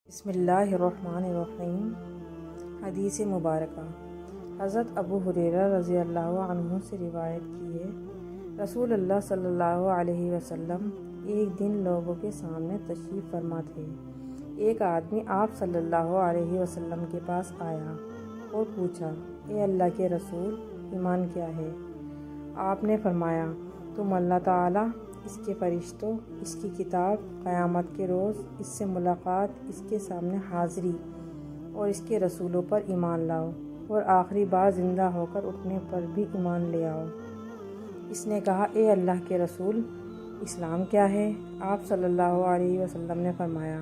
بسم اللہ الرحمن الرحیم۔ حدیث مبارکہ حضرت ابو ہریرہ رضی اللہ عنہ سے روایت کی ہے، رسول اللہ صلی اللہ علیہ وسلم ایک دن لوگوں کے سامنے تشریف فرما تھے۔ ایک آدمی آپ صلی اللہ علیہ وسلم کے پاس آیا اور پوچھا، اے اللہ کے رسول، ایمان کیا ہے؟ آپ نے فرمایا، تم اللہ تعالیٰ، اس کے فرشتوں، اس کی کتاب، قیامت کے روز، اس سے ملاقات، اس کے سامنے حاضری اور اس کے رسولوں پر ایمان لاؤ، اور آخری بار زندہ ہو کر اٹھنے پر بھی ایمان لے آؤ۔ اس نے کہا، اے اللہ کے رسول، اسلام کیا ہے؟ آپ صلی اللہ علیہ وسلم نے فرمایا،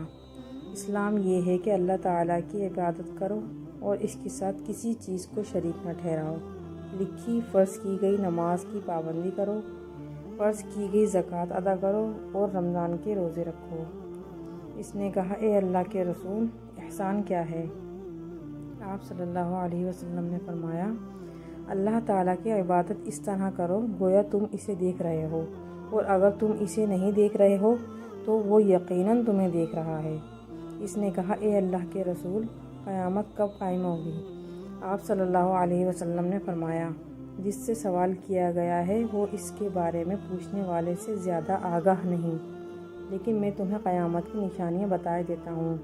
اسلام یہ ہے کہ اللہ تعالیٰ کی عبادت کرو اور اس کے ساتھ کسی چیز کو شریک نہ ٹھہراؤ، لکھی فرض کی گئی نماز کی پابندی کرو، فرض کی گئی زکوٰۃ ادا کرو اور رمضان کے روزے رکھو۔ اس نے کہا، اے اللہ کے رسول، احسان کیا ہے؟ آپ صلی اللہ علیہ وسلم نے فرمایا، اللہ تعالیٰ کی عبادت اس طرح کرو گویا تم اسے دیکھ رہے ہو، اور اگر تم اسے نہیں دیکھ رہے ہو تو وہ یقیناً تمہیں دیکھ رہا ہے۔ اس نے کہا، اے اللہ کے رسول، قیامت کب قائم ہوگی؟ آپ صلی اللہ علیہ وسلم نے فرمایا، جس سے سوال کیا گیا ہے وہ اس کے بارے میں پوچھنے والے سے زیادہ آگاہ نہیں، لیکن میں تمہیں قیامت کی نشانیاں بتائے دیتا ہوں۔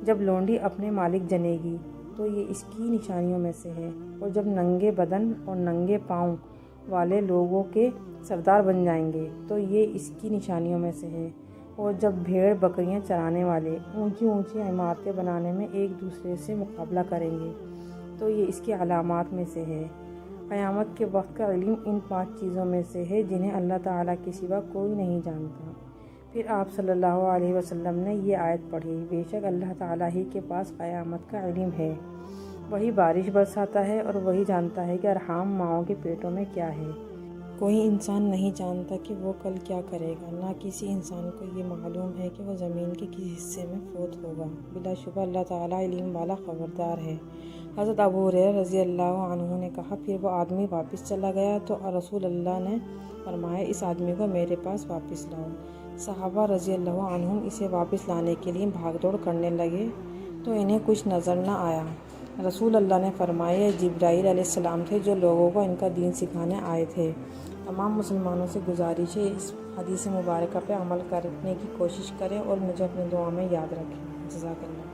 جب لونڈی اپنے مالک جنے گی تو یہ اس کی نشانیوں میں سے ہے، اور جب ننگے بدن اور ننگے پاؤں والے لوگوں کے سردار بن جائیں گے تو یہ اس کی نشانیوں میں سے ہے، اور جب بھیڑ بکریاں چرانے والے اونچی اونچی عمارتیں بنانے میں ایک دوسرے سے مقابلہ کریں گے تو یہ اس کی علامات میں سے ہے۔ قیامت کے وقت کا علم ان 5 چیزوں میں سے ہے جنہیں اللہ تعالیٰ کے سوا کوئی نہیں جانتا۔ پھر آپ صلی اللہ علیہ وسلم نے یہ آیت پڑھی، بے شک اللہ تعالیٰ ہی کے پاس قیامت کا علم ہے، وہی بارش برساتا ہے اور وہی جانتا ہے کہ ارحام ماؤں کے پیٹوں میں کیا ہے۔ کوئی انسان نہیں جانتا کہ وہ کل کیا کرے گا، نہ کسی انسان کو یہ معلوم ہے کہ وہ زمین کے کس حصے میں فوت ہوگا۔ بلا شبہ اللہ تعالیٰ علم والا خبردار ہے۔ حضرت ابو ہریرہ رضی اللہ عنہ نے کہا، پھر وہ آدمی واپس چلا گیا تو رسول اللہ نے فرمایا، اس آدمی کو میرے پاس واپس لاؤ۔ صحابہ رضی اللہ عنہم اسے واپس لانے کے لیے بھاگ دوڑ کرنے لگے تو انہیں کچھ نظر نہ آیا۔ رسول اللہ نے فرمایا، یہ جبرائیل علیہ السلام تھے جو لوگوں کو ان کا دین سکھانے آئے تھے۔ تمام مسلمانوں سے گزارش ہے اس حدیث مبارکہ پہ عمل کرنے کی کوشش کریں اور مجھے اپنی دعا میں یاد رکھیں۔ جزاک اللہ۔